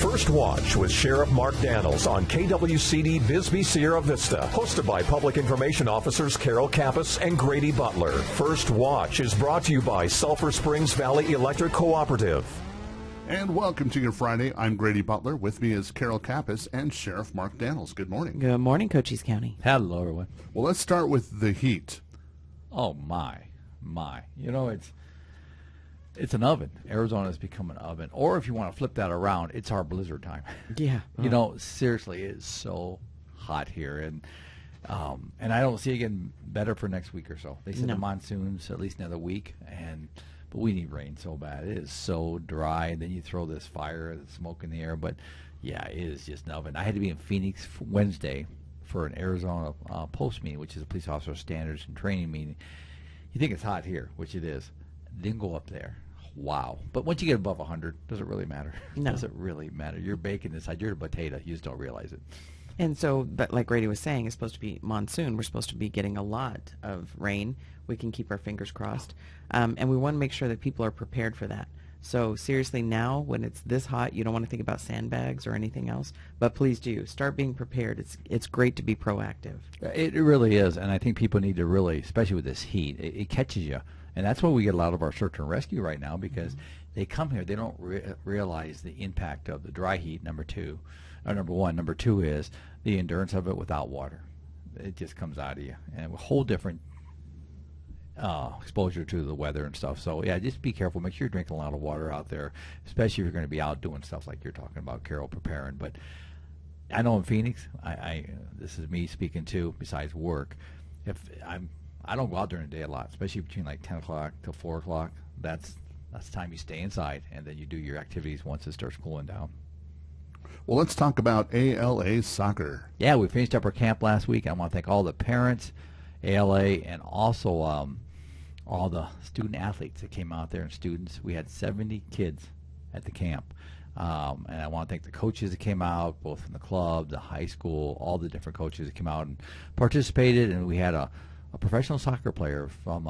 First Watch with Sheriff Mark Daniels on KWCD Bisbee Sierra Vista. Hosted by Public Information Officers Carol Kappas and Grady Butler. First Watch is brought to you by Sulphur Springs Valley Electric Cooperative. And welcome to your Friday. I'm Grady Butler. With me is Carol Kappas and Sheriff Mark Daniels. Good morning. Good morning, Cochise County. Hello, everyone. Well, let's start with the heat. Oh, my. You know, it's an oven. Arizona has become an oven. Or if you want to flip that around, it's our blizzard time. Yeah. You know, seriously, it's so hot here. And I don't see it getting better for next week or so. They said the monsoons at least another week, but we need rain so bad. It is so dry. And then you throw this fire, the smoke in the air. But, yeah, it is just an oven. I had to be in Phoenix Wednesday for an Arizona post meeting, which is a police officer standards and training meeting. You think it's hot here, which it is. Then go up there. Wow. But once you get above 100, does it really matter? No. Does it really matter? You're baking inside. You're a potato. You just don't realize it. And so, but like Grady was saying, it's supposed to be monsoon. We're supposed to be getting a lot of rain. We can keep our fingers crossed. And we want to make sure that people are prepared for that. So seriously, now when it's this hot, you don't want to think about sandbags or anything else. But please do. Start being prepared. It's great to be proactive. It really is. And I think people need to really, especially with this heat, it catches you. And that's why we get a lot of our search and rescue right now, because they come here, they don't realize the impact of the dry heat, number one. Number two is the endurance of it without water. It just comes out of you. And a whole different exposure to the weather and stuff. So, yeah, just be careful. Make sure you're drinking a lot of water out there, especially if you're going to be out doing stuff like you're talking about, Carol, preparing. But I know in Phoenix, this is me speaking too, besides work, I don't go out during the day a lot, especially between like 10 o'clock till 4 o'clock. That's the time you stay inside, and then you do your activities once it starts cooling down. Well, let's talk about ALA soccer. Yeah, we finished up our camp last week. I want to thank all the parents, ALA, and also all the student athletes that came out there and students. We had 70 kids at the camp. And I want to thank the coaches that came out, both from the club, the high school, all the different coaches that came out and participated. And we had a professional soccer player from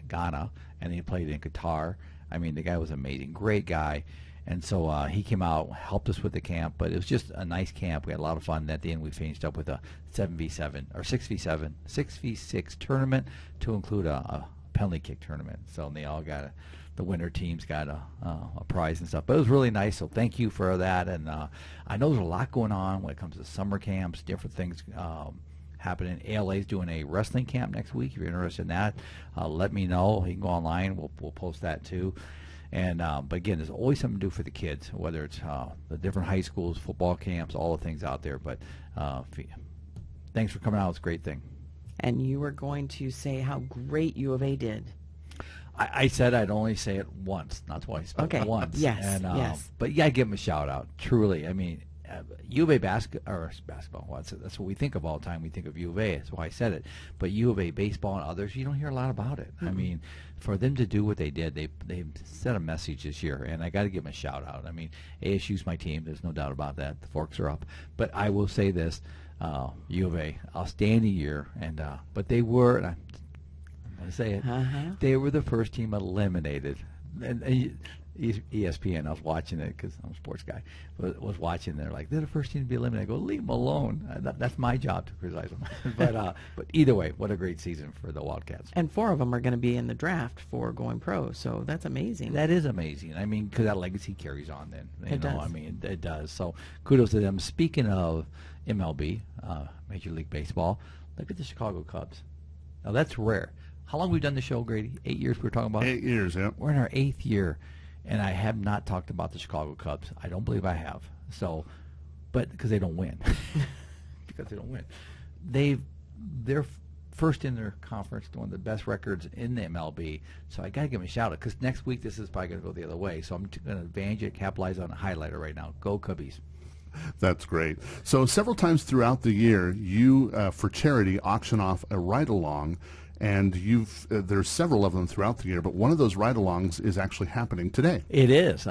Ghana, and he played in Qatar. I mean, the guy was amazing, great guy. And so he came out, helped us with the camp, but it was just a nice camp. We had a lot of fun. And at the end, we finished up with a 7v7 or 6v6 tournament to include a penalty kick tournament. So they all got the winner teams got a prize and stuff. But it was really nice. So thank you for that. And I know there's a lot going on when it comes to summer camps, different things happening. ALA is doing a wrestling camp next week. If you're interested in that, let me know. You can go online. We'll post that too. And but again, there's always something to do for the kids, whether it's the different high schools, football camps, all the things out there. But thanks for coming out. It's a great thing. And you were going to say how great U of A did. I said I'd only say it once, not twice, but once. Yes, and, yes. But yeah, give them a shout out. Truly, I mean, U of A basketball. Well, that's what we think of all the time. We think of U of A. That's why I said it. But U of A baseball and others, you don't hear a lot about it. I mean, for them to do what they did, they sent a message this year, and I got to give them a shout out. I mean, ASU's my team. There's no doubt about that. The Forks are up. But I will say this: U of A, outstanding year, and but they were. And I'm going to say it. They were the first team eliminated, and ESPN, I was watching it because I'm a sports guy, but was watching. They're like, they're the first team to be eliminated. I go, leave them alone. That's my job to criticize them. But either way, what a great season for the Wildcats. And 4 of them are going to be in the draft for going pro, so that's amazing. That is amazing. I mean, because that legacy carries on then. It does. I mean, it does. So kudos to them. Speaking of MLB, Major League Baseball, look at the Chicago Cubs. Now, that's rare. How long have we done the show, Grady? 8 years we were talking about? 8 years, yeah. We're in our 8th year. And I have not talked about the Chicago Cubs. I don't believe I have. So, but because they don't win. They're first in their conference, one of the best records in the MLB. So I got to give them a shout out because next week this is probably going to go the other way. So I'm going to advantage it, capitalize on a highlighter right now. Go Cubbies. That's great. So several times throughout the year, you, for charity, auction off a ride-along. And there's several of them throughout the year, but one of those ride-alongs is actually happening today. It is.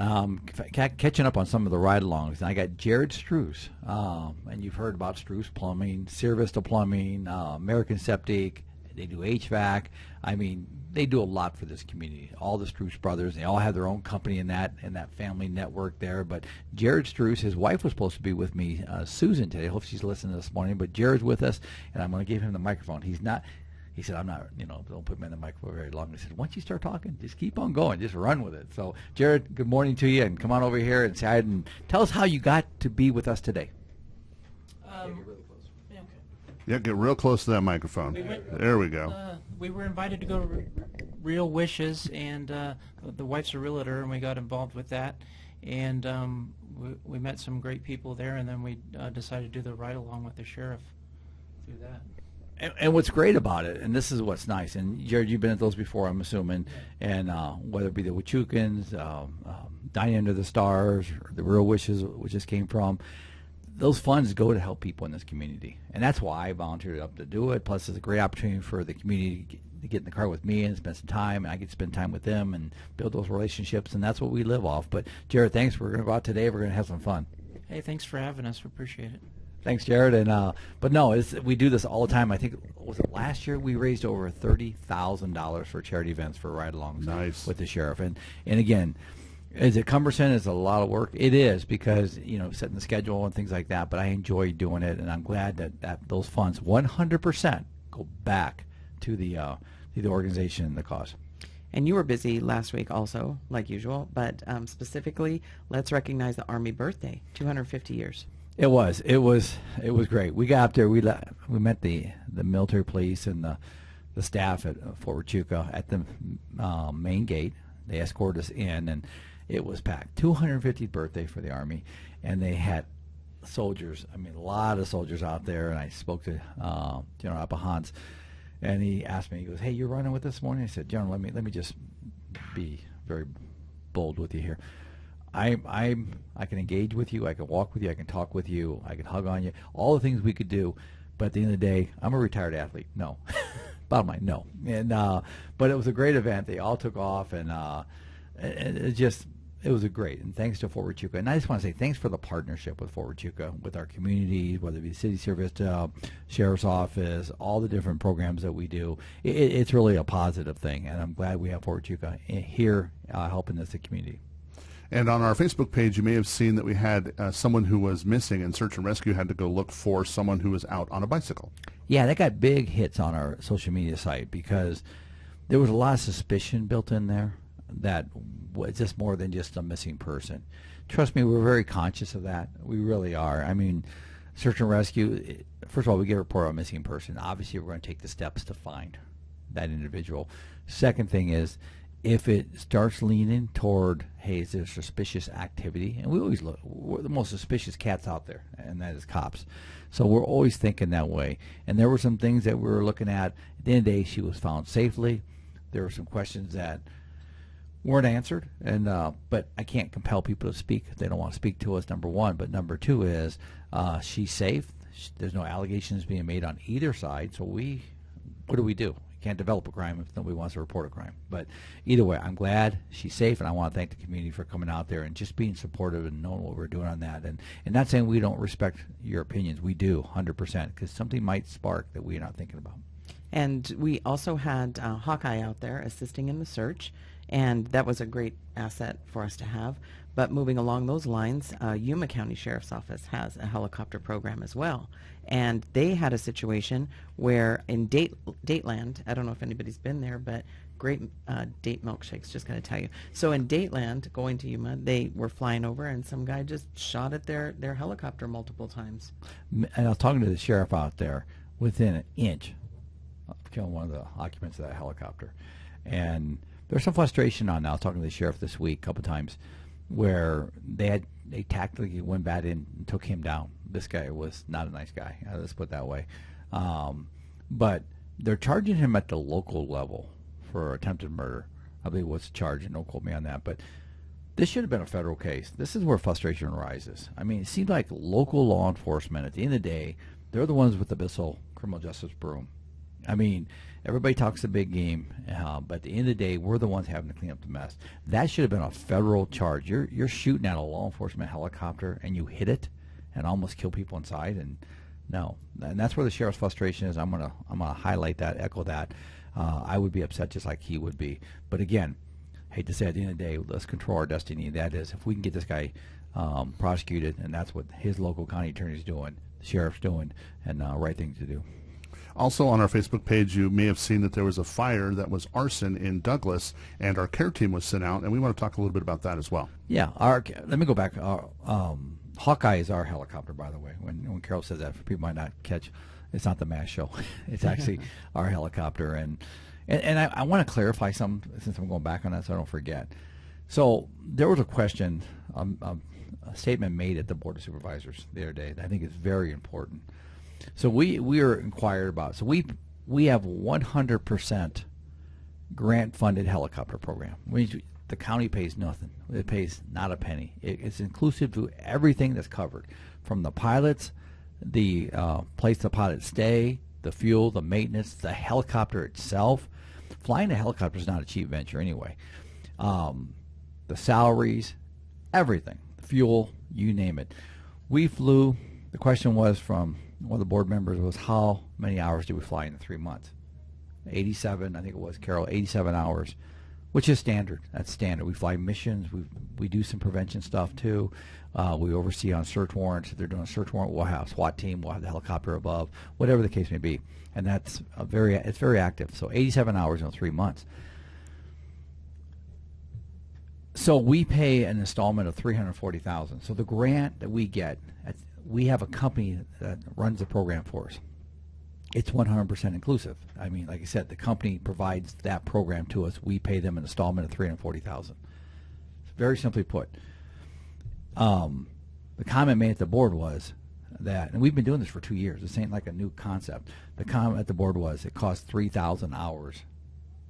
Catching up on some of the ride-alongs. And I got Jared Struess, and you've heard about Struess Plumbing, Sierra Vista Plumbing, American Septic, They do HVAC. I mean, they do a lot for this community. All the Struce brothers, they all have their own company in that family network there. But Jared Struce, his wife was supposed to be with me, Susan, today. I hope she's listening this morning. But Jared's with us, and I'm going to give him the microphone. He's not. He said, I'm not, don't put me in the microphone very long. I said, once you start talking, just keep on going. Just run with it. So, Jared, good morning to you, and come on over here and say hi and tell us how you got to be with us today. Yeah, get real close to that microphone. There we go. We were invited to go to Real Wishes, and the wife's a realtor, and we got involved with that. And we met some great people there, and then we decided to do the ride-along with the sheriff through that. And what's great about it, and this is what's nice, and Jared, you've been at those before, I'm assuming, and whether it be the Huachukans, Dining Under the Stars, or the Real Wishes, which just came from, those funds go to help people in this community. And that's why I volunteered up to do it. Plus, it's a great opportunity for the community to get in the car with me and spend some time, and I get to spend time with them and build those relationships, and that's what we live off. But, Jared, thanks. We're going to go out today. We're going to have some fun. Hey, thanks for having us. We appreciate it. Thanks, Jared. And but no, we do this all the time. I think, was it last year we raised over $30,000 for charity events for ride-alongs Nice. with the sheriff. And again, is it cumbersome? It's a lot of work. It is, because setting the schedule and things like that. But I enjoy doing it, and I'm glad that those funds 100% go back to the organization and the cause. And you were busy last week also, like usual, but specifically, let's recognize the Army birthday, 250 years. It was great. We got up there. We met the military police and the staff at Fort Huachuca at the main gate. They escorted us in, and it was packed. 250th birthday for the Army, and they had soldiers. I mean, a lot of soldiers out there. And I spoke to General Appahans, and he asked me. He goes, "Hey, you're running with us this morning?" I said, "General, let me just be very bold with you here. I can engage with you, I can walk with you, I can talk with you, I can hug on you, all the things we could do, but at the end of the day, I'm a retired athlete. No." Bottom line, no. And but it was a great event. They all took off, and it was a great. And thanks to Fort Huachuca. And I just want to say thanks for the partnership with Fort Huachuca, with our community, whether it be City Service, Sheriff's Office, all the different programs that we do. It's really a positive thing, and I'm glad we have Fort Huachuca here helping us, the community. And on our Facebook page, you may have seen that we had someone who was missing, and Search and Rescue had to go look for someone who was out on a bicycle. Yeah, that got big hits on our social media site because there was a lot of suspicion built in there that was just more than just a missing person. Trust me, we're very conscious of that. We really are. I mean, Search and Rescue, first of all, we get a report on a missing person. Obviously, we're going to take the steps to find that individual. Second thing is, if it starts leaning toward, hey, is there suspicious activity? And we always look, we're the most suspicious cats out there, and that is cops. So we're always thinking that way. And there were some things that we were looking at. At the end of the day, she was found safely. There were some questions that weren't answered, and but I can't compel people to speak if they don't want to speak to us, number one. But number two is she's safe. There's no allegations being made on either side. So what do? Can't develop a crime if nobody wants to report a crime. But either way, I'm glad she's safe, and I want to thank the community for coming out there and just being supportive and knowing what we're doing on that. And not saying we don't respect your opinions. We do, 100%, because something might spark that we're not thinking about. And we also had Hawkeye out there assisting in the search, and that was a great asset for us to have. But moving along those lines, Yuma County Sheriff's Office has a helicopter program as well. And they had a situation where in Dateland, I don't know if anybody's been there, but great date milkshakes, just going to tell you. So in Dateland, going to Yuma, they were flying over, and some guy just shot at their helicopter multiple times. And I was talking to the sheriff out there within an inch of killing one of the occupants of that helicopter. And there's some frustration on that. I was talking to the sheriff this week a couple times where they tactically went back in and took him down. This guy was not a nice guy. Let's put it that way. But they're charging him at the local level for attempted murder. I believe what's the charge, and don't quote me on that. But this should have been a federal case. This is where frustration arises. I mean, it seems like local law enforcement, at the end of the day, they're the ones with the Bissell criminal justice broom. I mean, everybody talks a big game, but at the end of the day, we're the ones having to clean up the mess. That should have been a federal charge. You're shooting at a law enforcement helicopter, and you hit it and almost kill people inside, and No, and that's where the sheriff's frustration is. I'm gonna highlight that, echo that. I would be upset just like he would be. But again, hate to say, at the end of the day, let's control our destiny. That is, if we can get this guy prosecuted, and that's what his local county attorney's doing, the sheriff's doing, and right thing to do. Also on our Facebook page, you may have seen that there was a fire that was arson in Douglas, and our care team was sent out, and we want to talk a little bit about that as well. Yeah, let me go back. Hawkeye is our helicopter, by the way. When Carol says that, for people might not catch, it's not the MASH show. It's actually our helicopter. And I want to clarify something, since I'm going back on that so I don't forget. So there was a question, a statement made at the Board of Supervisors the other day that I think is very important. So we were inquired about. So we have 100% grant-funded helicopter program. The county pays nothing. It pays not a penny. It's inclusive to everything that's covered, from the pilots, the place the pilots stay, the fuel, the maintenance, the helicopter itself. Flying a helicopter is not a cheap venture anyway. The salaries, everything, the fuel, you name it. We flew. The question was from one of the board members was, how many hours did we fly in the 3 months? 87, I think it was, Carol, 87 hours, which is standard. That's standard. We fly missions. We do some prevention stuff too. We oversee on search warrants. If they're doing a search warrant, we'll have a SWAT team. We'll have the helicopter above, whatever the case may be. And that's it's very active. So 87 hours in 3 months. So we pay an installment of $340,000. So the grant that we get, we have a company that runs the program for us. It's 100% inclusive. I mean, like I said, the company provides that program to us. We pay them an installment of $340,000. Very simply put, the comment made at the board was that, and we've been doing this for 2 years. This ain't like a new concept. The comment at the board was it costs 3,000 hours,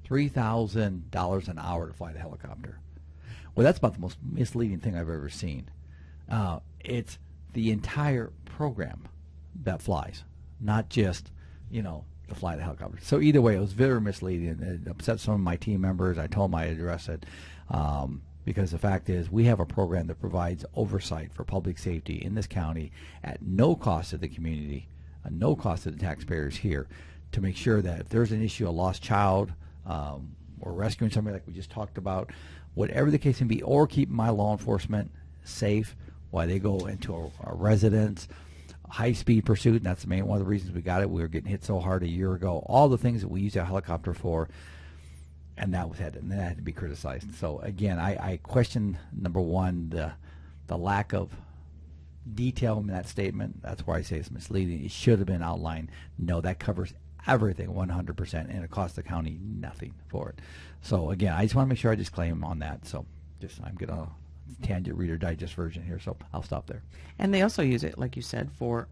$3,000 an hour to fly the helicopter. Well, that's about the most misleading thing I've ever seen. It's the entire program that flies, not just, to fly the helicopter. So either way, it was very misleading. It upset some of my team members. I told them I'd address it, because the fact is we have a program that provides oversight for public safety in this county at no cost to the community, no cost to the taxpayers here, to make sure that if there's an issue, a lost child, or rescuing somebody like we just talked about, whatever the case may be, or keeping my law enforcement safe while they go into a residence, high-speed pursuit, and that's one of the reasons we got it. We were getting hit so hard a year ago. All the things that we use a helicopter for, and that had to be criticized. So again, I question, number one, the lack of detail in that statement. That's why I say it's misleading. It should have been outlined. No, that covers everything 100%, and it costs the county nothing for it. So again, I just want to make sure I disclaim on that. So I'm getting a tangent Reader Digest version here, so I'll stop there. And they also use it, like you said, for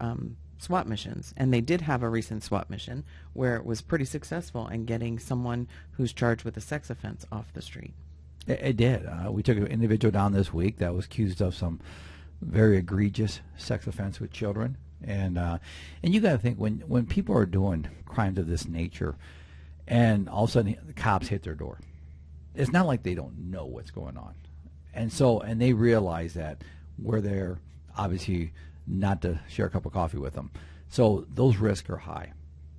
SWAT missions. And they did have a recent SWAT mission where it was pretty successful in getting someone who's charged with a sex offense off the street. It did. We took an individual down this week that was accused of some very egregious sex offense with children. And you got to think, when people are doing crimes of this nature, and all of a sudden the cops hit their door, it's not like they don't know what's going on. And they realize that we're there, obviously, not to share a cup of coffee with them. So those risks are high.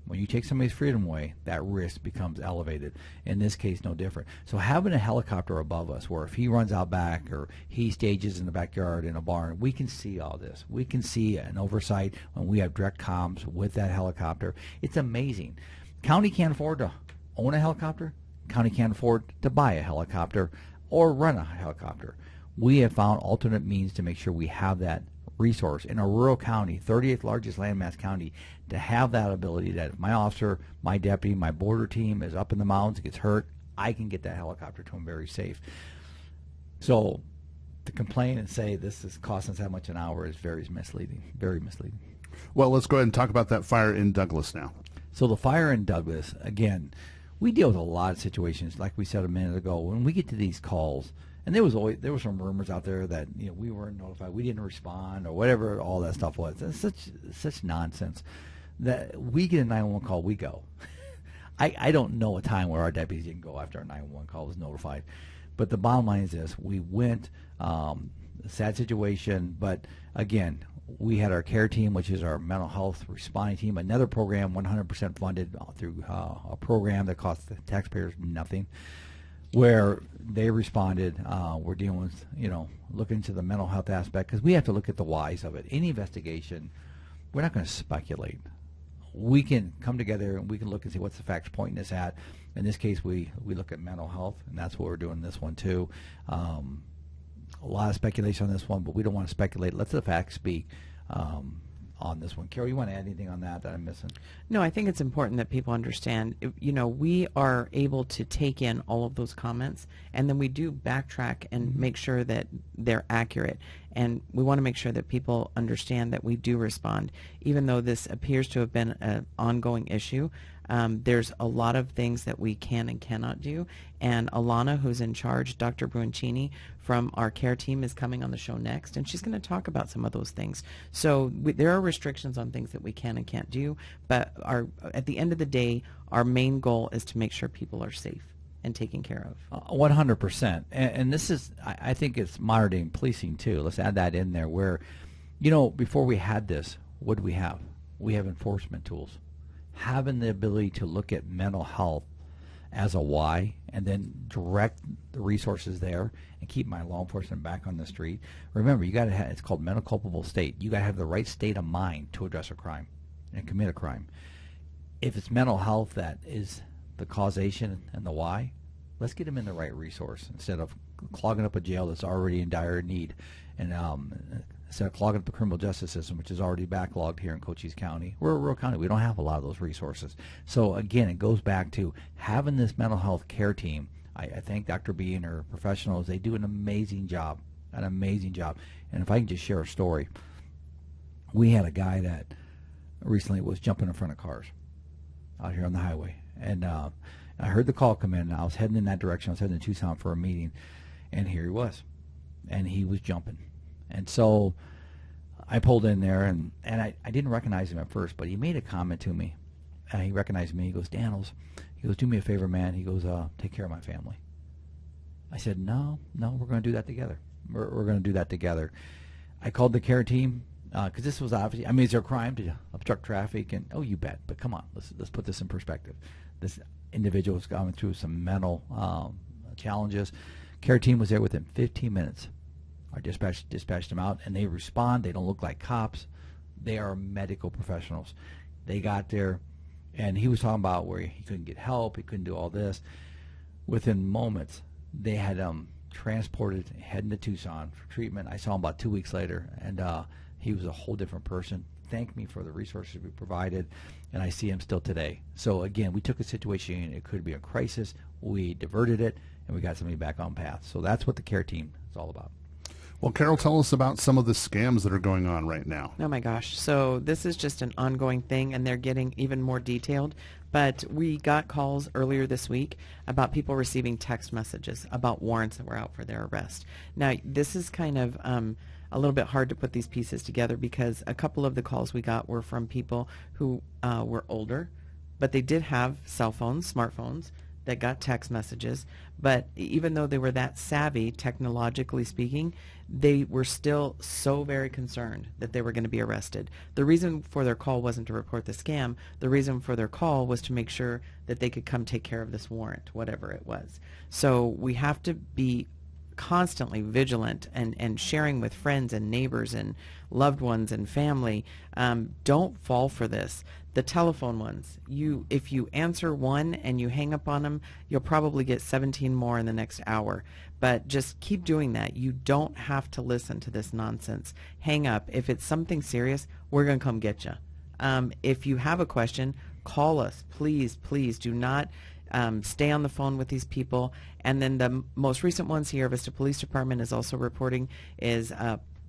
When you take somebody's freedom away, that risk becomes elevated. In this case, no different. So having a helicopter above us, where if he runs out back or he stages in the backyard in a barn, we can see all this. We can see an oversight when we have direct comms with that helicopter. It's amazing. County can't afford to own a helicopter. County can't afford to buy a helicopter or run a helicopter. We have found alternate means to make sure we have that resource in a rural county, 38th largest landmass county, to have that ability that if my officer, my deputy, my border team is up in the mountains, gets hurt, I can get that helicopter to him very safe. So to complain and say this is costing us that much an hour is very misleading, very misleading. Well, let's go ahead and talk about that fire in Douglas now. So the fire in Douglas, again, we deal with a lot of situations, like we said a minute ago. When we get to these calls, and there were some rumors out there that we weren't notified, we didn't respond, or whatever all that stuff was. It's such nonsense that we get a 911 call, we go. I don't know a time where our deputies didn't go after a 911 call was notified. But the bottom line is this: we went, sad situation, but again, we had our care team, which is our mental health responding team, another program 100% funded through a program that costs the taxpayers nothing, where they responded. We're dealing with, looking into the mental health aspect, because we have to look at the whys of it. Any investigation, we're not going to speculate. We can come together and we can look and see what's the facts pointing us at. In this case, we look at mental health, and that's what we're doing in this one too. A lot of speculation on this one, but we don't want to speculate. Let the facts speak on this one. Carol, you want to add anything on that I'm missing? No, I think it's important that people understand, we are able to take in all of those comments, and then we do backtrack and make sure that they're accurate. And we want to make sure that people understand that we do respond. Even though this appears to have been an ongoing issue, there's a lot of things that we can and cannot do. And Alana, who's in charge, Dr. Bruncini from our care team, is coming on the show next, and she's going to talk about some of those things. So there are restrictions on things that we can and can't do, but at the end of the day, our main goal is to make sure people are safe and taken care of. 100%. And this is, I think it's modern day policing too. Let's add that in there where, before we had this, what do we have? We have enforcement tools. Having the ability to look at mental health as a why and then direct the resources there and keep my law enforcement back on the street. Remember, you got to have, it's called mental culpable state. You got to have the right state of mind to address a crime and commit a crime. If it's mental health that is the causation and the why, let's get them in the right resource instead of clogging up a jail that's already in dire need, and instead of clogging up the criminal justice system, which is already backlogged here in Cochise County. We're a rural county. We don't have a lot of those resources. So again, it goes back to having this mental health care team. I thank Dr. B and her professionals. They do an amazing job, And if I can just share a story, we had a guy that recently was jumping in front of cars out here on the highway, and I heard the call come in, and I was heading in that direction. I was heading to Tucson for a meeting, and here he was, and he was jumping. And so I pulled in there, and I didn't recognize him at first, but he made a comment to me. He recognized me. He goes, "Daniels," he goes, "do me a favor, man." He goes, "take care of my family." I said, no, we're going to do that together. We're going to do that together. I called the care team, because this was obviously, is there a crime to obstruct traffic? And, oh, you bet. But come on, let's put this in perspective. This individual was going through some mental challenges. Care team was there within 15 minutes. Our dispatched them out, and they respond. They don't look like cops. They are medical professionals. They got there, and he was talking about where he couldn't get help. He couldn't do all this. Within moments, they had him transported, heading to Tucson for treatment. I saw him about 2 weeks later, and he was a whole different person. Thanked me for the resources we provided, and I see him still today. So again, we took a situation, it could be a crisis, we diverted it, and we got somebody back on path. So that's what the care team is all about. Well, Carol, tell us about some of the scams that are going on right now. Oh my gosh. So this is just an ongoing thing, and they're getting even more detailed. But we got calls earlier this week about people receiving text messages about warrants that were out for their arrest. Now, this is kind of a little bit hard to put these pieces together, because a couple of the calls we got were from people who were older, but they did have cell phones, smartphones, that got text messages. But even though they were that savvy, technologically speaking, they were still so very concerned that they were going to be arrested. The reason for their call wasn't to report the scam. The reason for their call was to make sure that they could come take care of this warrant, whatever it was. So we have to be constantly vigilant and sharing with friends and neighbors and loved ones and family. Don't fall for this. The telephone ones, if you answer one and you hang up on them, you'll probably get 17 more in the next hour. But just keep doing that. You don't have to listen to this nonsense. Hang up. If it's something serious, we're going to come get you. If you have a question, call us. Please do not stay on the phone with these people. And then the most recent ones here, Vista Police Department is also reporting, is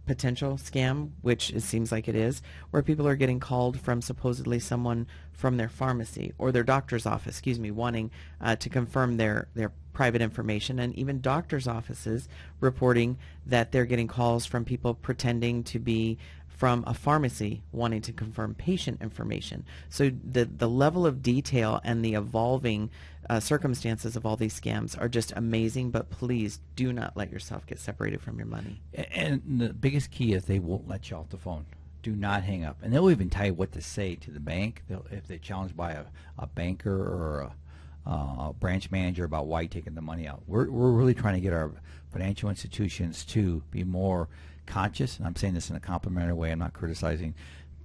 potential scam, which it seems like it is, where people are getting called from supposedly someone from their pharmacy or their doctor's office, wanting to confirm their private information, and even doctors' offices reporting that they're getting calls from people pretending to be from a pharmacy wanting to confirm patient information. So the level of detail and the evolving circumstances of all these scams are just amazing, but please do not let yourself get separated from your money. And the biggest key is they won't let you off the phone. do not hang up. And they'll even tell you what to say to the bank if they're challenged by a banker or a branch manager about why you're taking the money out. We're really trying to get our financial institutions to be more conscious, and I'm saying this in a complimentary way, I'm not criticizing,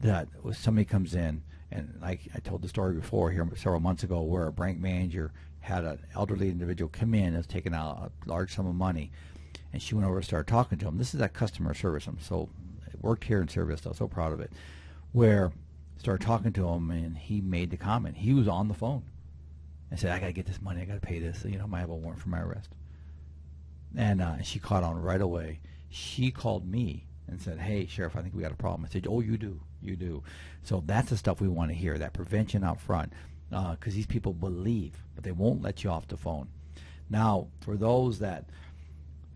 that when somebody comes in, and like I told the story before here several months ago where a bank manager had an elderly individual come in and was taking out a large sum of money, and she went over and started talking to him. This is that customer service. I worked here in service, I was so proud of it, where started talking to him, and he made the comment. He was on the phone and said, I got to get this money, I got to pay this, I might have a warrant for my arrest. And she caught on right away. She called me and said, hey, Sheriff, I think we got a problem. I said, oh, you do. So that's the stuff we want to hear, that prevention out front, because these people believe, but they won't let you off the phone. Now, for those that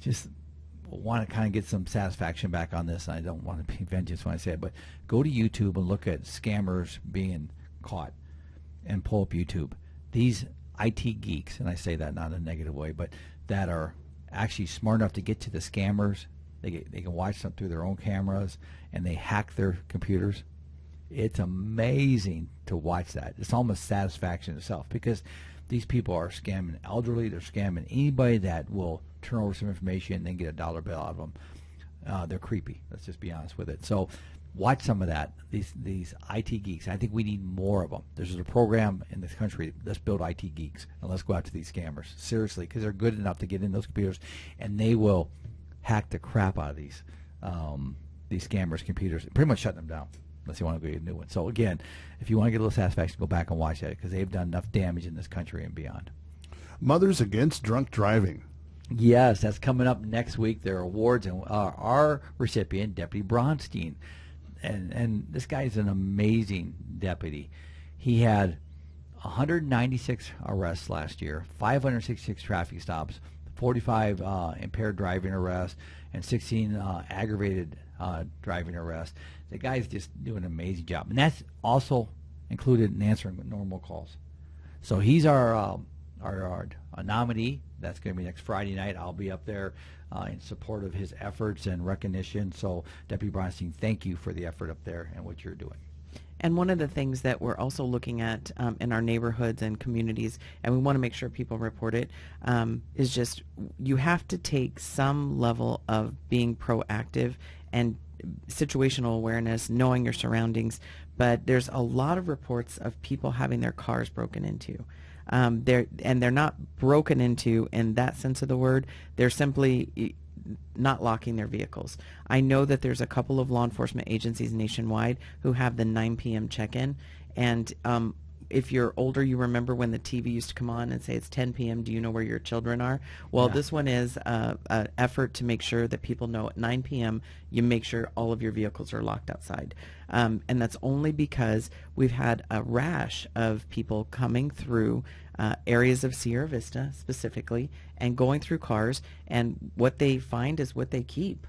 just want to kind of get some satisfaction back on this, and I don't want to be vengeance when I say it, but go to YouTube and look at scammers being caught and pull up YouTube. These IT geeks, and I say that not in a negative way, but that are actually smart enough to get to the scammers. They can watch them through their own cameras, and they hack their computers. It's amazing to watch that. It's almost satisfaction itself, because these people are scamming elderly. They're scamming anybody that will turn over some information and then get a dollar bill out of them. They're creepy. Let's just be honest with it. So watch some of that. These IT geeks. I think we need more of them. There's a program in this country. Let's build IT geeks, and let's go out to these scammers. Seriously, because they're good enough to get in those computers, and they will hack the crap out of these scammers' computers, pretty much shut them down unless you want to get a new one. So again, if you want to get a little satisfaction, go back and watch that, because they've done enough damage in this country and beyond. Mothers Against Drunk Driving. Yes, that's coming up next week. Their awards, and our recipient, Deputy Bronstein, and this guy is an amazing deputy. He had 196 arrests last year, 566 traffic stops, 45 impaired driving arrests, and 16 aggravated driving arrests. The guy's just doing an amazing job, and that's also included in answering normal calls. So he's our nominee. That's going to be next Friday night. I'll be up there in support of his efforts and recognition. So Deputy Bronstein, thank you for the effort up there and what you're doing. And one of the things that we're also looking at in our neighborhoods and communities, and we want to make sure people report it, is just you have to take some level of being proactive and situational awareness, knowing your surroundings. But there's a lot of reports of people having their cars broken into. They're not broken into in that sense of the word. They're simply not locking their vehicles. I know that there's a couple of law enforcement agencies nationwide who have the 9 p.m. check-in, and if you're older, you remember when the TV used to come on and say it's 10 p.m. Do you know where your children are? Well, Yeah. This one is an effort to make sure that people know at 9 p.m. you make sure all of your vehicles are locked outside. And that's only because we've had a rash of people coming through areas of Sierra Vista specifically and going through cars, and what they find is what they keep.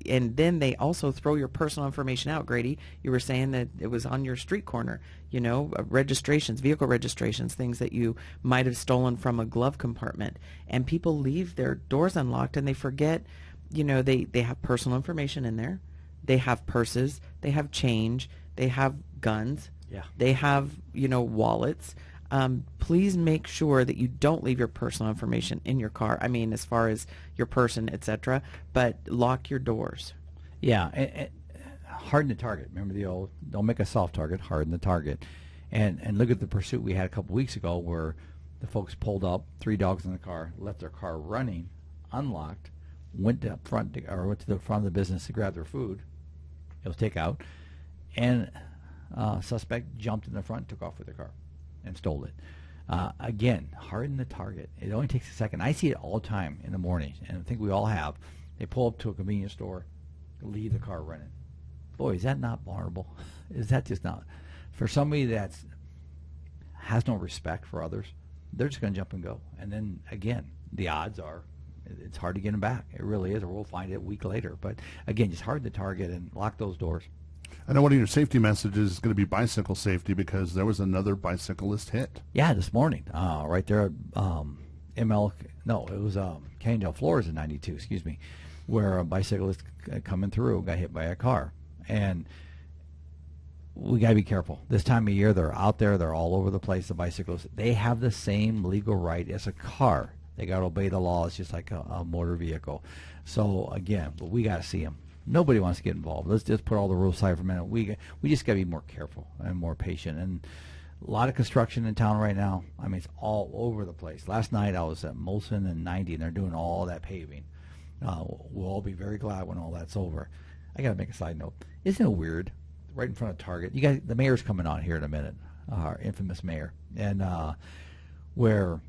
And then they also throw your personal information out. Grady, you were saying that it was on your street corner, registrations, vehicle registrations, things that you might have stolen from a glove compartment. And people leave their doors unlocked, and they forget, they have personal information in there. They have purses, they have change, they have guns, Yeah. they have, wallets. Please make sure that you don't leave your personal information in your car. I mean, as far as your person, etc., but lock your doors. Yeah, and harden the target. Remember the old, don't make a soft target, harden the target. And look at the pursuit we had a couple weeks ago where the folks pulled up, 3 dogs in the car, left their car running, unlocked, went to the front of the business to grab their food. It was takeout. And suspect jumped in the front, took off with their car, and stole it. Again, harden the target. It only takes a second. I see it all the time in the morning, and I think we all have. They pull up to a convenience store, leave the car running. Boy, is that not vulnerable? Is that just not? For somebody that has no respect for others, they're just going to jump and go. And then, again, the odds are it's hard to get them back. It really is, or we'll find it a week later. But, again, just harden the target and lock those doors. I know one of your safety messages is going to be bicycle safety, because there was another bicyclist hit. Yeah, this morning, right there at Cannondale Flores in 92, excuse me, where a bicyclist coming through got hit by a car. And we got to be careful. This time of year, they're out there. They're all over the place, the bicycles. They have the same legal right as a car. They got to obey the laws just like a motor vehicle. So, again, but we got to see them. Nobody wants to get involved. Let's just put all the rules aside for a minute. We just got to be more careful and more patient. And a lot of construction in town right now. I mean, it's all over the place. Last night I was at Molson and 90, and they're doing all that paving. We'll all be very glad when all that's over. I got to make a side note. Isn't it weird? Right in front of Target. You guys, the mayor's coming on here in a minute, our infamous mayor, and where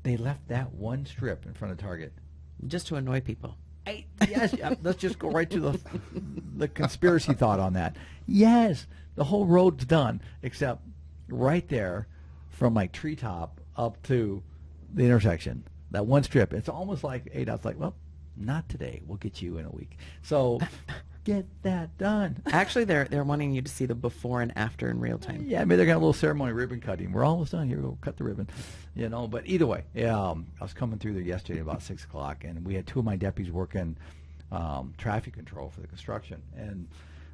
they left that one strip in front of Target. Just to annoy people. Yes, let's just go right to the conspiracy thought on that. Yes, the whole road's done, except right there from like Treetop up to the intersection. That one strip. It's almost like ADOT's like, well, not today. We'll get you in a week. So get that done. Actually, they're wanting you to see the before and after in real time. Yeah, maybe they're got a little ceremony ribbon cutting. We're almost done. Here, we'll cut the ribbon. You know, but either way, I was coming through there yesterday about 6 o'clock, and we had two of my deputies working traffic control for the construction. And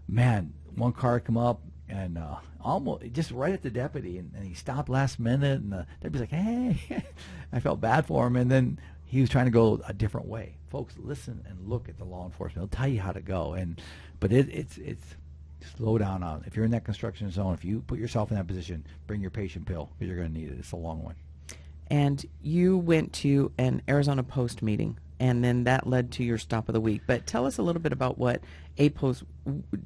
man, one car come up and almost just right at the deputy, and he stopped last minute, and the deputy's like, "Hey," I felt bad for him, and then he was trying to go a different way. Folks, listen and look at the law enforcement. They'll tell you how to go, but it's slow down on. If you're in that construction zone, if you put yourself in that position, bring your patient pill because you're going to need it. It's a long one. And you went to an Arizona Post meeting, and then that led to your stop of the week. But tell us a little bit about what a Post,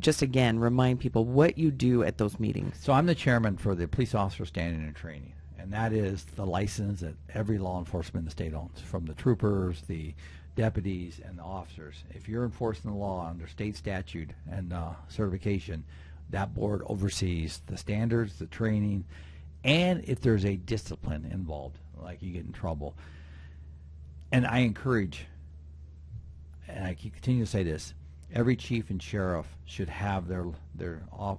just again, remind people what you do at those meetings. So I'm the chairman for the Police Officer Standing and Training, and that is the license that every law enforcement in the state owns, from the troopers, the deputies, and the officers. If you're enforcing the law under state statute and certification, that board oversees the standards, the training, and if there's a discipline involved, like you get in trouble. And I encourage, and I continue to say this, every chief and sheriff should have their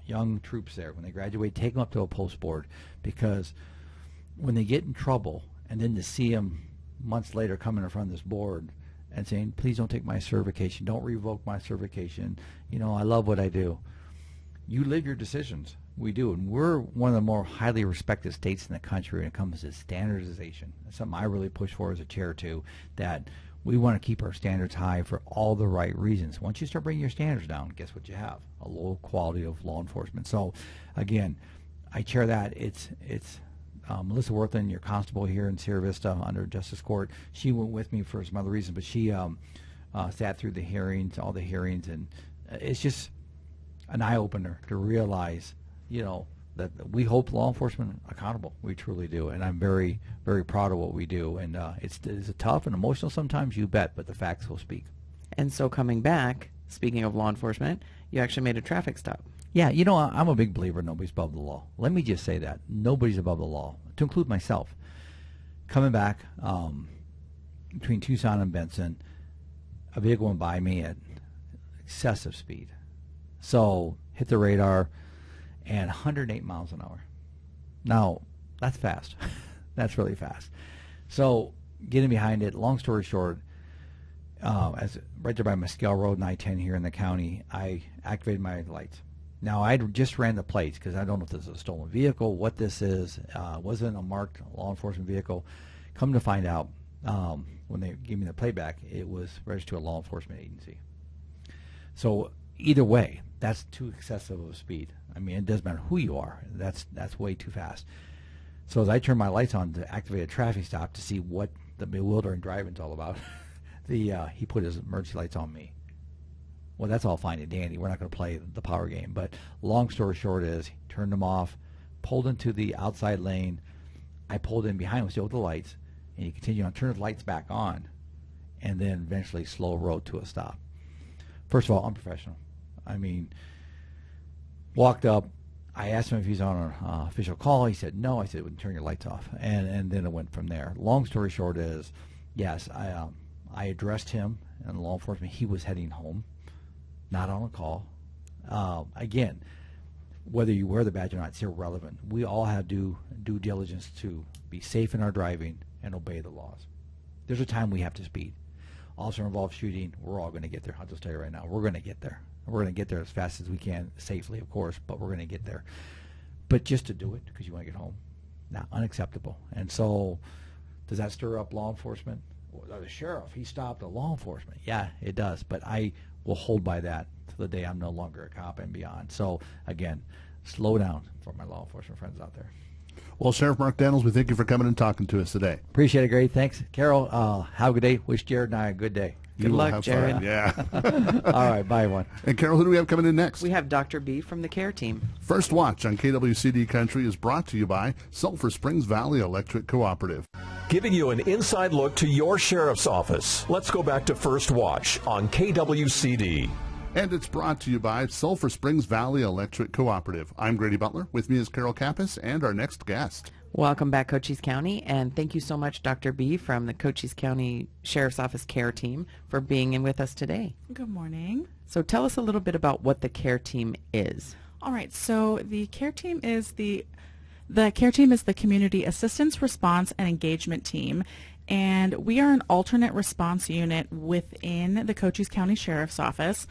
young troops there. When they graduate, take them up to a post board, because when they get in trouble, and then to see them months later coming in front of this board and saying, please don't take my certification, don't revoke my certification, you know, I love what I do. You live your decisions. We do, and we're one of the more highly respected states in the country when it comes to standardization. That's something I really push for as a chair too, that we want to keep our standards high for all the right reasons. Once you start bringing your standards down, guess what you have? A low quality of law enforcement. So again, I chair that. It's Melissa Worthen, your constable here in Sierra Vista under Justice Court. She went with me for some other reasons, but she sat through the hearings, all the hearings, and it's just an eye-opener to realize, you know, that we hold law enforcement accountable. We truly do, and I'm very, very proud of what we do. And it's tough and emotional sometimes, you bet, but the facts will speak. And so coming back, speaking of law enforcement, you actually made a traffic stop. Yeah, you know, I'm a big believer nobody's above the law. Let me just say that. Nobody's above the law, to include myself. Coming back between Tucson and Benson, a vehicle went by me at excessive speed. So hit the radar and 108 miles an hour. Now, that's fast. That's really fast. So getting behind it, long story short, as right there by Mescal Road and I-10 here in the county, I activated my lights. Now, I just ran the plates because I don't know if this is a stolen vehicle, what this is. Wasn't a marked law enforcement vehicle. Come to find out, when they gave me the playback, it was registered to a law enforcement agency. So either way, that's too excessive of a speed. I mean, it doesn't matter who you are. That's way too fast. So as I turned my lights on to activate a traffic stop to see what the bewildering driving's all about, he put his emergency lights on me. Well, that's all fine and dandy. We're not going to play the power game. But long story short is, he turned them off, pulled into the outside lane. I pulled in behind him still with the lights, and he continued on, turned his lights back on, and then eventually slow rode to a stop. First of all, unprofessional. I mean, walked up. I asked him if he's on an official call. He said no. I said, well, turn your lights off. And then it went from there. Long story short is, yes, I addressed him and law enforcement. He was heading home, not on a call. Again, whether you wear the badge or not, it's irrelevant. We all have due diligence to be safe in our driving and obey the laws. There's a time we have to speed. Officer involved shooting, we're all going to get there. I'll just tell you right now, we're going to get there. We're going to get there as fast as we can, safely, of course, but we're going to get there. But just to do it because you want to get home, not unacceptable. And so does that stir up law enforcement? Well, the sheriff, he stopped the law enforcement. Yeah, it does. But I will hold by that to the day I'm no longer a cop and beyond. So, again, slow down for my law enforcement friends out there. Well, Sheriff Mark Daniels, we thank you for coming and talking to us today. Appreciate it, Grady. Thanks. Carol, have a good day. Wish Jared and I a good day. Good luck, Jared. Fun. Yeah. All right, bye, everyone. And Carol, who do we have coming in next? We have Dr. B from the care team. First Watch on KWCD Country is brought to you by Sulphur Springs Valley Electric Cooperative. Giving you an inside look to your sheriff's office. Let's go back to First Watch on KWCD. And it's brought to you by Sulphur Springs Valley Electric Cooperative. I'm Grady Butler. With me is Carol Kappas and our next guest. Welcome back, Cochise County, and thank you so much, Dr. B from the Cochise County Sheriff's Office care team, for being in with us today. Good morning. So tell us a little bit about what the care team is. All right, so the care team is the care team is the community assistance, response, and engagement team, and we are an alternate response unit within the Cochise County Sheriff's Office.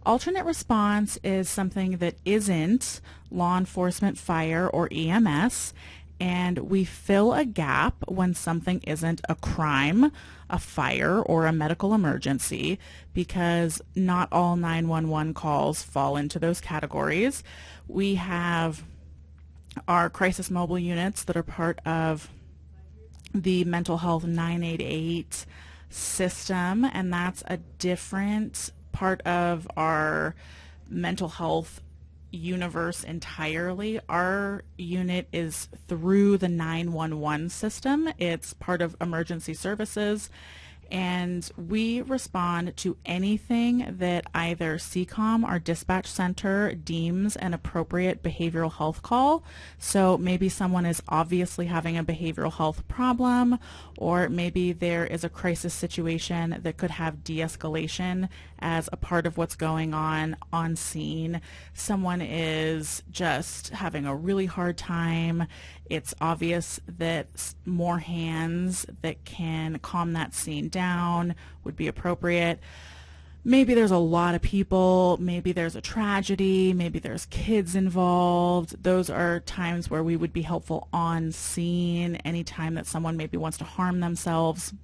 Alternate response is something that isn't law enforcement, fire, or EMS, and we fill a gap when something isn't a crime, a fire, or a medical emergency, because not all 911 calls fall into those categories. We have our crisis mobile units that are part of the Mental Health 988 system, and that's a different part of our mental health universe entirely. Our unit is through the 911 system. It's part of emergency services, and we respond to anything that either CCOM, our dispatch center, deems an appropriate behavioral health call. So maybe someone is obviously having a behavioral health problem, or maybe there is a crisis situation that could have de-escalation as a part of what's going on scene. Someone is just having a really hard time. It's obvious that more hands that can calm that scene down would be appropriate. Maybe there's a lot of people, maybe there's a tragedy, maybe there's kids involved. Those are times where we would be helpful on scene, anytime that someone maybe wants to harm themselves.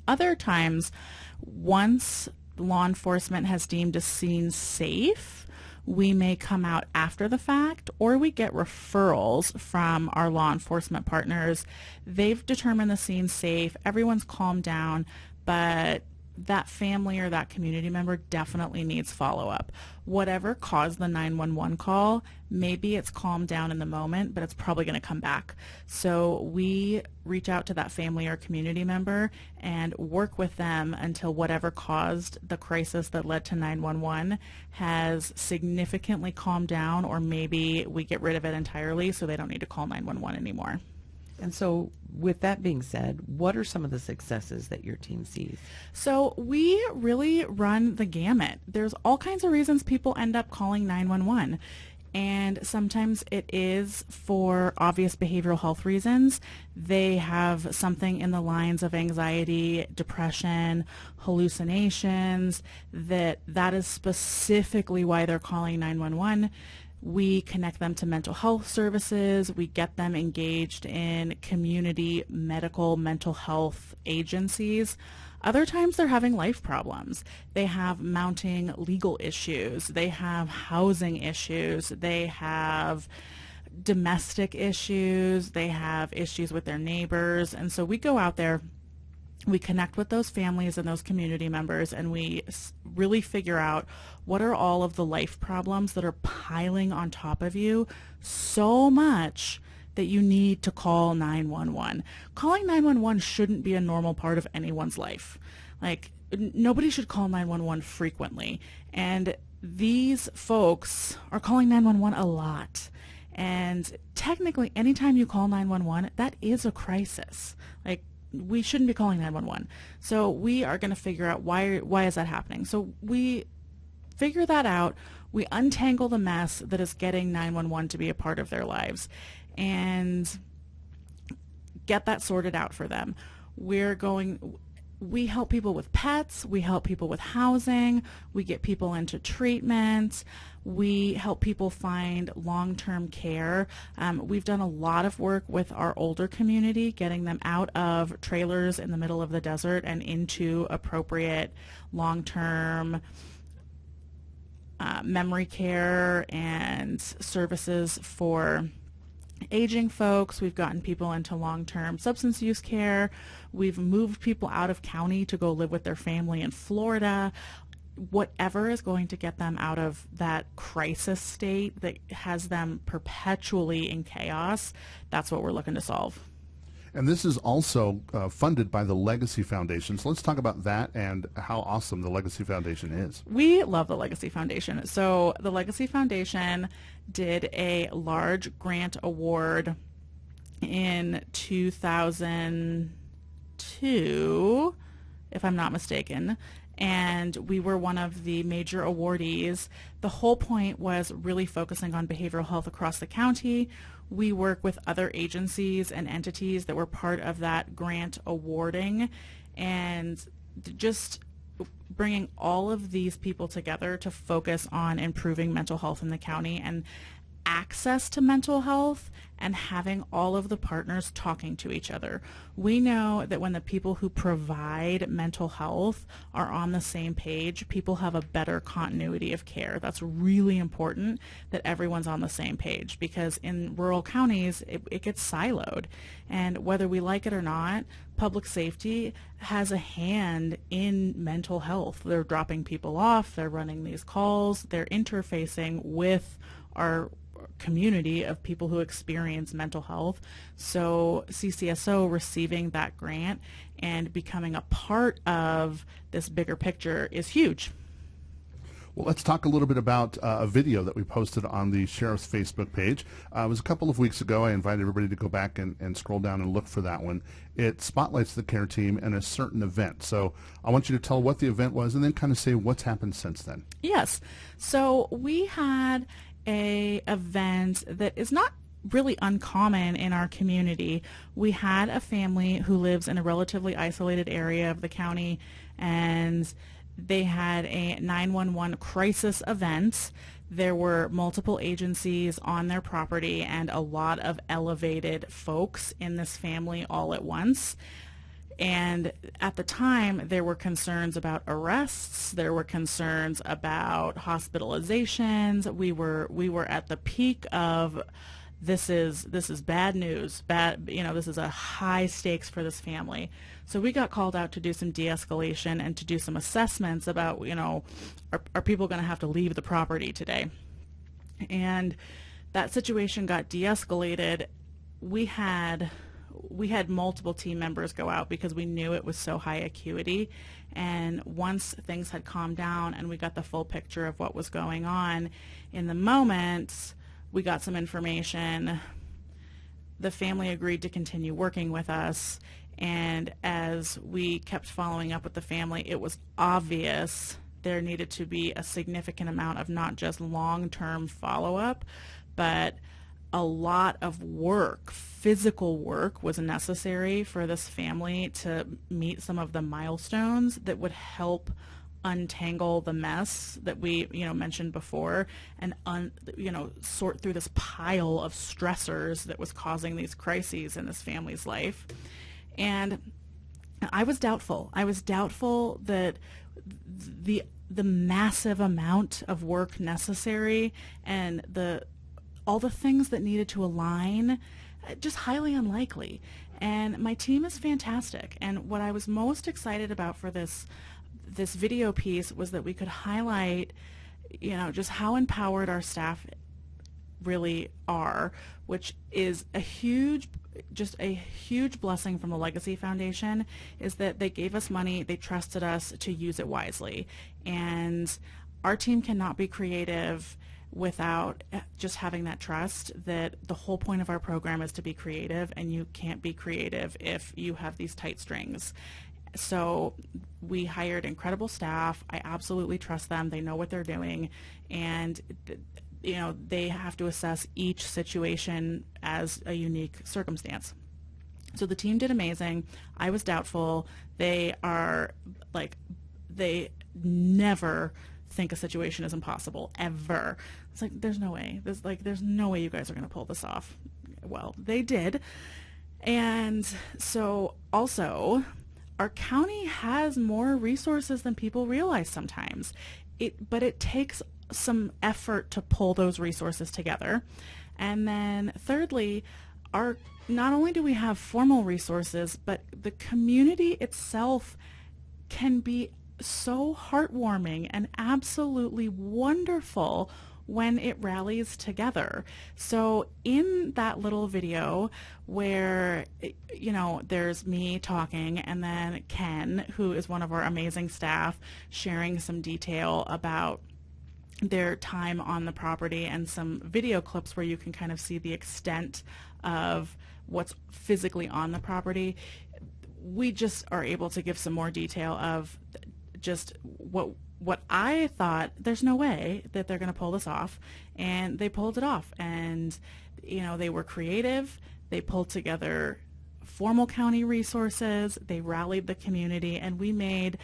Other times, once law enforcement has deemed a scene safe, we may come out after the fact, or we get referrals from our law enforcement partners. They've determined the scene's safe, everyone's calmed down, but that family or that community member definitely needs follow-up. Whatever caused the 911 call, maybe it's calmed down in the moment, but it's probably going to come back. So we reach out to that family or community member and work with them until whatever caused the crisis that led to 911 has significantly calmed down, or maybe we get rid of it entirely so they don't need to call 911 anymore. And so with that being said, what are some of the successes that your team sees? So we really run the gamut. There's all kinds of reasons people end up calling 911. And sometimes it is for obvious behavioral health reasons. They have something in the lines of anxiety, depression, hallucinations, that is specifically why they're calling 911. We connect them to mental health services. We get them engaged in community medical mental health agencies. Other times they're having life problems. They have mounting legal issues. They have housing issues. They have domestic issues. They have issues with their neighbors. And so we go out there, we connect with those families and those community members, and we really figure out what are all of the life problems that are piling on top of you so much that you need to call 911. Calling 911 shouldn't be a normal part of anyone's life. Like, nobody should call 911 frequently. And these folks are calling 911 a lot. And technically, anytime you call 911, that is a crisis. Like, we shouldn't be calling 911. So we are going to figure out why is that happening. So we figure that out. We untangle the mess that is getting 911 to be a part of their lives and get that sorted out for them. we help people with pets, we help people with housing, we get people into treatment, we help people find long-term care. We've done a lot of work with our older community, getting them out of trailers in the middle of the desert and into appropriate long-term memory care and services for aging folks. We've gotten people into long-term substance use care. We've moved people out of county to go live with their family in Florida. Whatever is going to get them out of that crisis state that has them perpetually in chaos, that's what we're looking to solve. And this is also funded by the Legacy Foundation. So let's talk about that and how awesome the Legacy Foundation is. We love the Legacy Foundation. So the Legacy Foundation did a large grant award in 2002, if I'm not mistaken, and we were one of the major awardees. The whole point was really focusing on behavioral health across the county. We work with other agencies and entities that were part of that grant awarding, and just bringing all of these people together to focus on improving mental health in the county and access to mental health and having all of the partners talking to each other. We know that when the people who provide mental health are on the same page, people have a better continuity of care. That's really important, that everyone's on the same page, because in rural counties, it gets siloed. And whether we like it or not, public safety has a hand in mental health. They're dropping people off, they're running these calls, they're interfacing with our community of people who experience mental health. So CCSO receiving that grant and becoming a part of this bigger picture is huge. Well, let's talk a little bit about a video that we posted on the Sheriff's Facebook page. It was a couple of weeks ago. I invited everybody to go back and scroll down and look for that one. It spotlights the care team and a certain event. So I want you to tell what the event was and then kind of say what's happened since then. Yes. So we had a event that is not really uncommon in our community. We had a family who lives in a relatively isolated area of the county, and they had a 911 crisis event. There were multiple agencies on their property and a lot of elevated folks in this family all at once. And at the time, there were concerns about arrests. There were concerns about hospitalizations. We were at the peak of this is bad news. This is a high stakes for this family. So we got called out to do some de-escalation and to do some assessments about, are people going to have to leave the property today? And that situation got de-escalated. We had multiple team members go out because we knew it was so high acuity. And once things had calmed down and we got the full picture of what was going on, in the moment, we got some information. The family agreed to continue working with us. And as we kept following up with the family, it was obvious there needed to be a significant amount of not just long-term follow-up, but a lot of work, physical work, was necessary for this family to meet some of the milestones that would help untangle the mess that we mentioned before, and sort through this pile of stressors that was causing these crises in this family's life. And I was doubtful. That the massive amount of work necessary and all the things that needed to align, just highly unlikely. And my team is fantastic. And what I was most excited about for this video piece was that we could highlight, just how empowered our staff really are, which is a huge blessing from the Legacy Foundation, is that they gave us money, they trusted us to use it wisely. And our team cannot be creative without just having that trust that the whole point of our program is to be creative, and you can't be creative if you have these tight strings. So we hired incredible staff. I absolutely trust them. They know what they're doing, and they have to assess each situation as a unique circumstance. So the team did amazing. I was doubtful. They are like, they never think a situation is impossible, ever. It's like, there's no way. There's no way you guys are going to pull this off. Well, they did. And so also, our county has more resources than people realize sometimes. But it takes some effort to pull those resources together. And then thirdly, not only do we have formal resources, but the community itself can be so heartwarming and absolutely wonderful when it rallies together. So in that little video where, you know, there's me talking and then Ken, who is one of our amazing staff, sharing some detail about their time on the property and some video clips where you can kind of see the extent of what's physically on the property, we just are able to give some more detail of just what I thought, there's no way that they're going to pull this off, and they pulled it off. And, you know, they were creative. They pulled together formal county resources. They rallied the community, and we made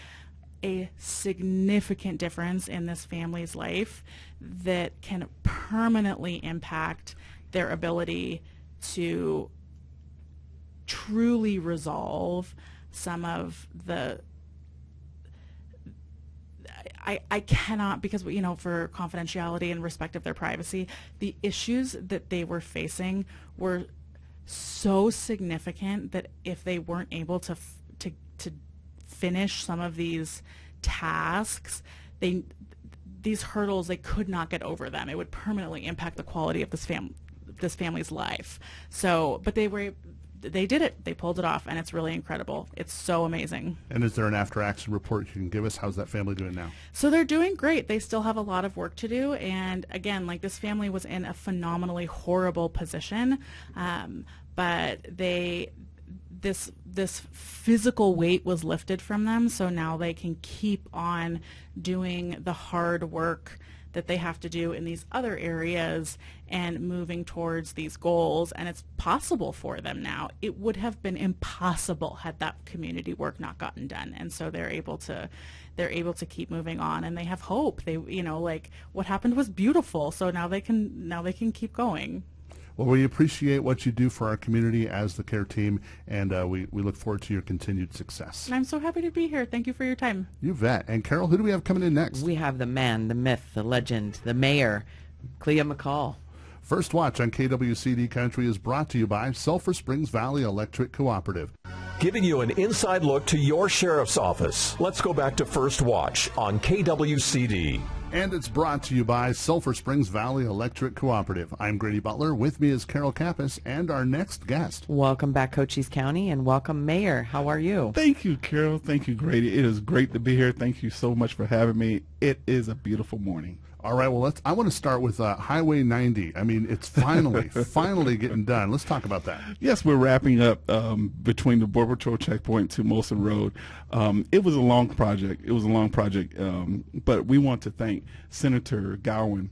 a significant difference in this family's life that can permanently impact their ability to truly resolve some of the I cannot, because, you know, for confidentiality and respect of their privacy, the issues that they were facing were so significant that if they weren't able to finish some of these tasks, these hurdles, they could not get over them. It would permanently impact the quality of this family's life. So, but they did it. They pulled it off, and it's really incredible. It's so amazing. And is there an after-action report you can give us? How's that family doing now? So they're doing great. They still have a lot of work to do. And again, like, this family was in a phenomenally horrible position, but this physical weight was lifted from them. So now they can keep on doing the hard work that they have to do in these other areas and moving towards these goals, and it's possible for them now. It would have been impossible had that community work not gotten done, and so they're able to keep moving on, and they have hope. They, you know, like, what happened was beautiful, so now they can keep going. Well, we appreciate what you do for our community as the CARE team, and we look forward to your continued success. And I'm so happy to be here. Thank you for your time. You bet. And Carol, who do we have coming in next? We have the man, the myth, the legend, the mayor, Clea McCall. First Watch on KWCD Country is brought to you by Sulphur Springs Valley Electric Cooperative. Giving you an inside look to your sheriff's office. Let's go back to First Watch on KWCD. And it's brought to you by Sulphur Springs Valley Electric Cooperative. I'm Grady Butler. With me is Carol Kappas and our next guest. Welcome back, Cochise County, and welcome, Mayor. How are you? Thank you, Carol. Thank you, Grady. It is great to be here. Thank you so much for having me. It is a beautiful morning. All right, well, I want to start with Highway 90. I mean, it's finally getting done. Let's talk about that. Yes, we're wrapping up between the Border Patrol checkpoint to Molson Road. It was a long project. But we want to thank Senator Gowan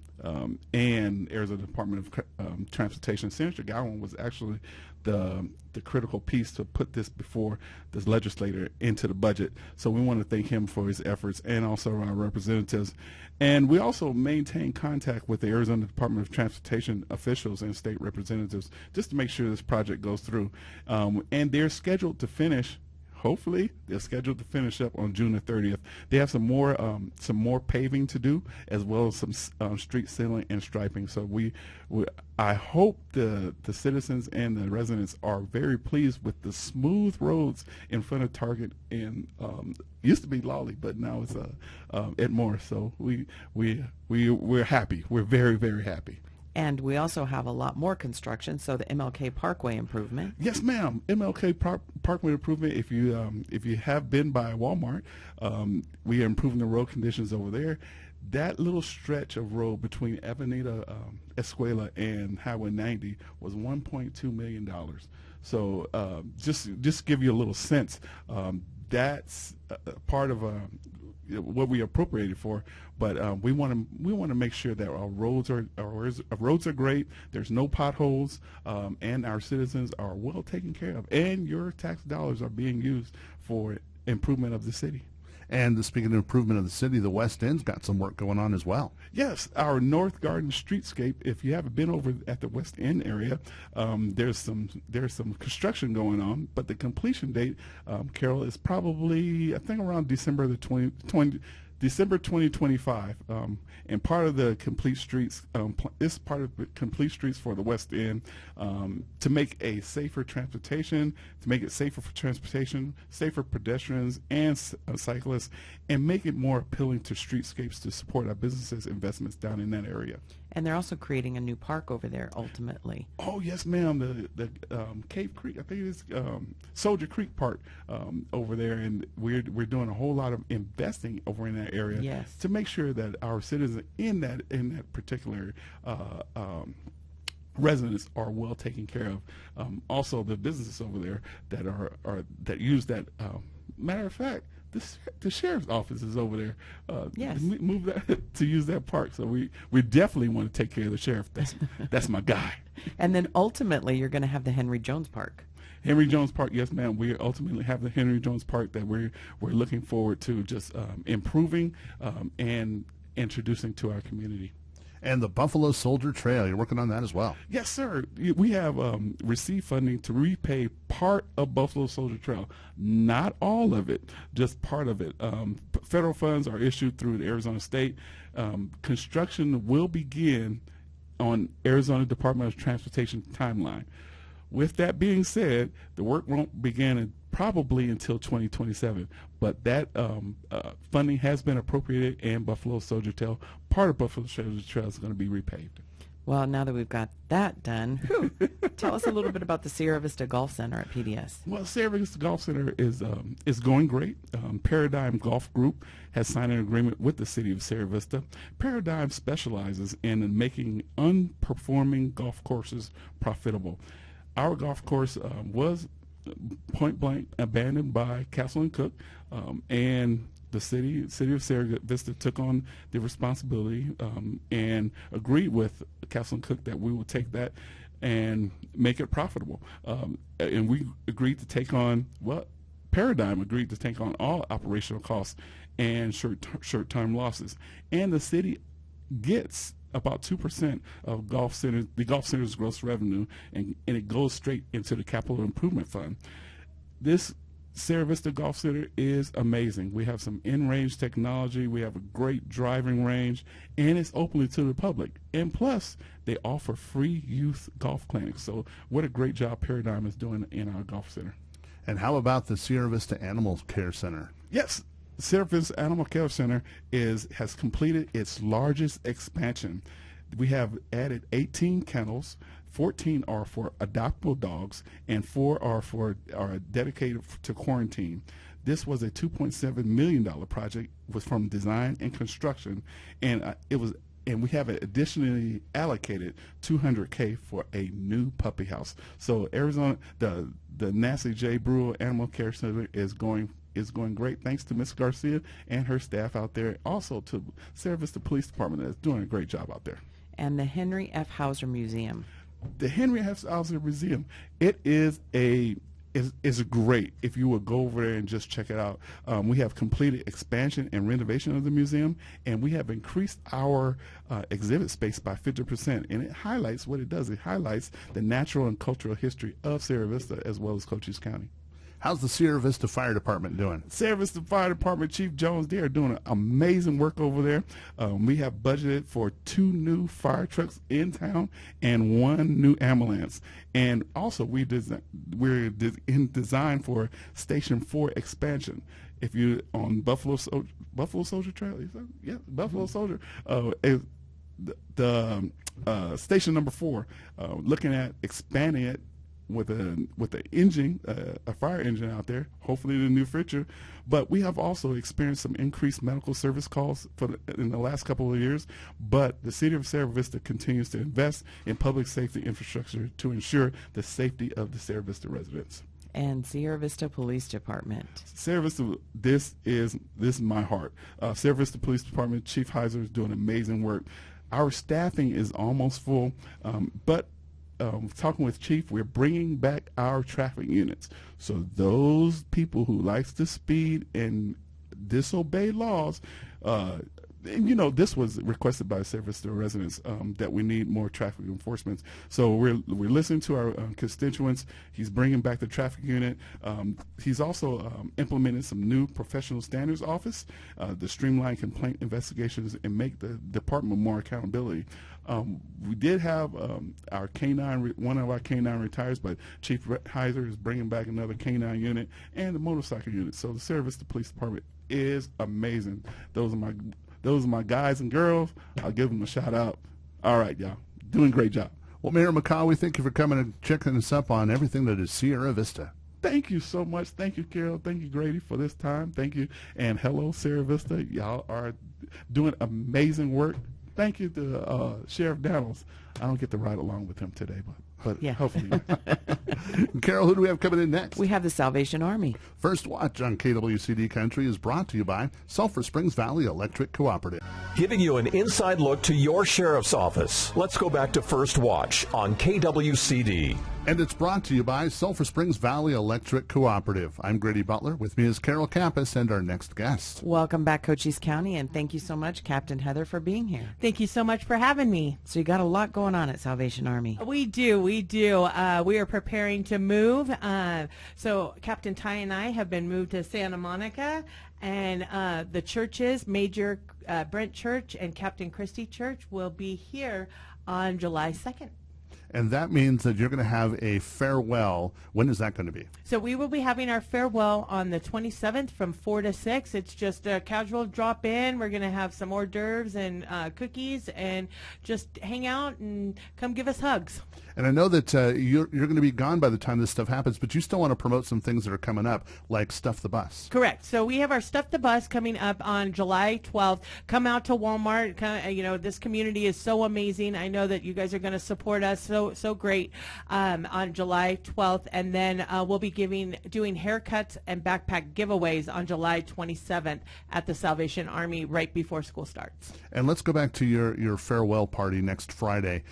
and Arizona Department of Transportation. Senator Gowan was actually the critical piece to put this before this legislator into the budget. So we want to thank him for his efforts, and also our representatives. And we also maintain contact with the Arizona Department of Transportation officials and state representatives just to make sure this project goes through. And they're scheduled to finish. Hopefully, they're scheduled to finish up on June the 30th. They have some more paving to do, as well as some street sealing and striping. So I hope the citizens and the residents are very pleased with the smooth roads in front of Target and used to be Lawley, but now it's at Morris. So we're happy. We're very, very happy. And we also have a lot more construction, so the MLK Parkway improvement. Yes, ma'am. MLK Parkway improvement. If you have been by Walmart, we are improving the road conditions over there. That little stretch of road between Avenida Escuela and Highway 90 was $1.2 million. So just give you a little sense. that's part of what we appropriated for. But we want to make sure that our roads are great. There's no potholes, and our citizens are well taken care of, and your tax dollars are being used for improvement of the city. And speaking of improvement of the city, the West End's got some work going on as well. Yes, our North Garden streetscape. If you haven't been over at the West End area, there's some construction going on, but the completion date, Carol, is probably, I think, around December 2025. And part of the complete streets, this part of the complete streets for the West End, to make a safer transportation, to make it safer for transportation, safer pedestrians and cyclists, and make it more appealing to streetscapes to support our businesses' investments down in that area. And they're also creating a new park over there ultimately. Oh yes, ma'am. The Cave Creek, I think it is Soldier Creek Park over there, and we're doing a whole lot of investing over in that area. Yes. To make sure that our citizens in that particular residents are well taken care of. Also, the businesses over there that use that. Matter of fact, the sheriff's office is over there. Yes. Move that to use that park. So we definitely want to take care of the sheriff. That's my guy. And then ultimately, you're going to have the Henry Jones Park. Henry Jones Park, yes, ma'am. We ultimately have the Henry Jones Park that we're looking forward to just improving and introducing to our community. And the Buffalo Soldier Trail, you're working on that as well. Yes, sir. We have received funding to repay part of Buffalo Soldier Trail. Not all of it, just part of it. Federal funds are issued through the Arizona State. Construction will begin on Arizona Department of Transportation timeline. With that being said, the work won't begin probably until 2027, but that funding has been appropriated, and Buffalo Soldier Trail, part of Buffalo Soldier Trail, is going to be repaved. Well, now that we've got that done, tell us a little bit about the Sierra Vista Golf Center at PDS. Well, Sierra Vista Golf Center is going great. Paradigm Golf Group has signed an agreement with the city of Sierra Vista. Paradigm specializes in making unperforming golf courses profitable. Our golf course was point blank abandoned by Castle and Cook, and the city of Sierra Vista took on the responsibility and agreed with Castle and Cook that we would take that and make it profitable. And we agreed to take on, Paradigm agreed to take on all operational costs and short-term losses. And the city gets about 2% of the golf center's gross revenue, and it goes straight into the capital improvement fund. This Sierra Vista Golf Center is amazing. We have some in-range technology. We have a great driving range, and it's open to the public. And plus, they offer free youth golf clinics. So what a great job Paradigm is doing in our golf center. And how about the Sierra Vista Animal Care Center? Yes. Sierra Vista Animal Care Center has completed its largest expansion. We have added 18 kennels, 14 are for adoptable dogs, and 4 are dedicated to quarantine. This was a $2.7 million project, was from design and construction, and we have additionally allocated $200K for a new puppy house. So Arizona, the Nancy J. Brewer Animal Care Center is going great, thanks to Ms. Garcia and her staff out there. Also to Sierra Vista Police Department that's doing a great job out there. And the Henry F. Hauser Museum. The Henry F. Hauser Museum, it is great if you would go over there and just check it out. We have completed expansion and renovation of the museum, and we have increased our exhibit space by 50%. And it highlights what it does. It highlights the natural and cultural history of Sierra Vista as well as Cochise County. How's the Sierra Vista Fire Department doing? Sierra Vista Fire Department Chief Jones, they are doing amazing work over there. We have budgeted for 2 new fire trucks in town and 1 new ambulance. And also we're in design for Station 4 expansion. If you on Buffalo Soldier Trail, yeah, Buffalo Soldier. The station number 4, looking at expanding it with an engine, a fire engine out there, hopefully in the near future. But we have also experienced some increased medical service calls in the last couple of years. But the city of Sierra Vista continues to invest in public safety infrastructure to ensure the safety of the Sierra Vista residents. And Sierra Vista Police Department. Sierra Vista, this is my heart. Sierra Vista Police Department, Chief Heiser is doing amazing work. Our staffing is almost full, but talking with Chief, we're bringing back our traffic units. So those people who likes to speed and disobey laws, and, you know, this was requested by Sierra Vista residents that we need more traffic enforcement. So we're listening to our constituents. He's bringing back the traffic unit. He's also implemented some new professional standards office to streamline complaint investigations and make the department more accountability. We did have our canine, one of our canine retires, but Chief Heiser is bringing back another canine unit and the motorcycle unit. So the Sierra Vista Police Department is amazing. Those are my guys and girls. I'll give them a shout out. All right, y'all. Doing a great job. Well, Mayor McCaw, we thank you for coming and checking us up on everything that is Sierra Vista. Thank you so much. Thank you, Carol. Thank you, Grady, for this time. Thank you. And hello, Sierra Vista. Y'all are doing amazing work. Thank you to Sheriff Daniels. I don't get to ride along with him today, but Yeah. hopefully. Carol, who do we have coming in next? We have the Salvation Army. First Watch on KWCD Country is brought to you by Sulphur Springs Valley Electric Cooperative. Giving you an inside look to your sheriff's office. Let's go back to First Watch on KWCD. And it's brought to you by Sulphur Springs Valley Electric Cooperative. I'm Grady Butler. With me is Carol Campus and our next guest. Welcome back, Cochise County, and thank you so much, Captain Heather, for being here. Thank you so much for having me. So you got a lot going on at Salvation Army. We do. We are preparing to move. So Captain Ty and I have been moved to Santa Monica, and the churches, Major Brent Church and Captain Christie Church, will be here on July 2nd. And that means that you're going to have a farewell. When is that going to be? So we will be having our farewell on the 27th from 4 to 6. It's just a casual drop in. We're going to have some hors d'oeuvres and cookies and just hang out and come give us hugs. And I know that you're going to be gone by the time this stuff happens, but you still want to promote some things that are coming up, like Stuff the Bus. Correct. So we have our Stuff the Bus coming up on July 12th. Come out to Walmart. This community is so amazing. I know that you guys are going to support us so great on July 12th. And then we'll be doing haircuts and backpack giveaways on July 27th at the Salvation Army right before school starts. And let's go back to your farewell party next Friday.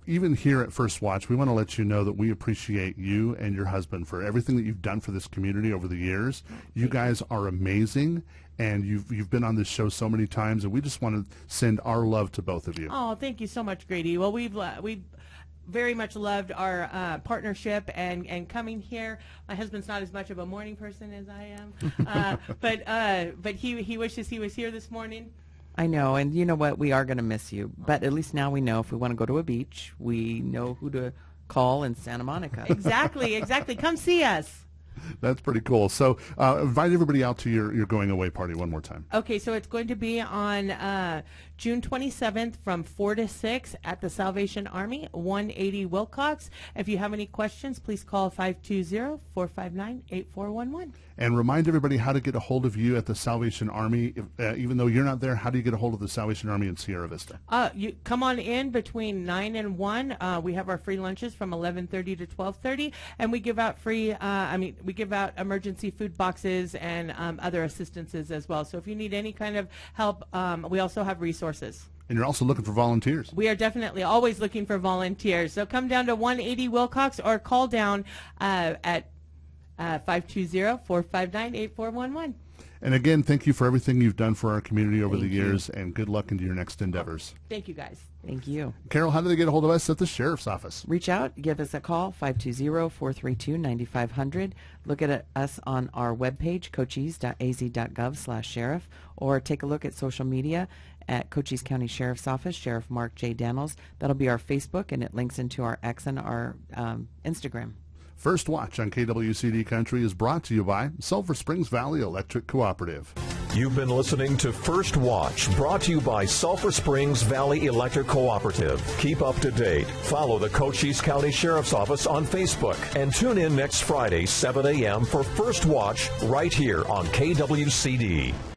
Even here at First Watch, we want to let you know that we appreciate you and your husband for everything that you've done for this community over the years. You guys are amazing, and you've been on this show so many times, and we just want to send our love to both of you. Oh, thank you so much, Grady. Well, we've very much loved our partnership and coming here. My husband's not as much of a morning person as I am, but he wishes he was here this morning. I know, and you know what? We are going to miss you. But at least now we know if we want to go to a beach, we know who to call in Santa Monica. Exactly. Come see us. That's pretty cool. So invite everybody out to your going away party one more time. Okay, so it's going to be on June 27th from 4 to 6 at the Salvation Army, 180 Wilcox. If you have any questions, please call 520-459-8411. And remind everybody how to get a hold of you at the Salvation Army. Even though you're not there, how do you get a hold of the Salvation Army in Sierra Vista? You come on in between 9 and 1. We have our free lunches from 11:30 to 12:30, and we give out we give out emergency food boxes and other assistances as well. So if you need any kind of help, we also have resources. And you're also looking for volunteers. We are definitely always looking for volunteers. So come down to 180 Wilcox or call down at 520-459-8411. And again, thank you for everything you've done for our community over the years, and good luck into your next endeavors. Thank you, guys. Thank you. Carol, how do they get a hold of us at the Sheriff's Office? Reach out, give us a call, 520-432-9500. Look at us on our webpage, cochise.az.gov/sheriff, or take a look at social media at Cochise County Sheriff's Office, Sheriff Mark J. Daniels. That'll be our Facebook, and it links into our X and our Instagram. First Watch on KWCD Country is brought to you by Sulphur Springs Valley Electric Cooperative. You've been listening to First Watch, brought to you by Sulphur Springs Valley Electric Cooperative. Keep up to date. Follow the Cochise County Sheriff's Office on Facebook. And tune in next Friday, 7 a.m. for First Watch right here on KWCD.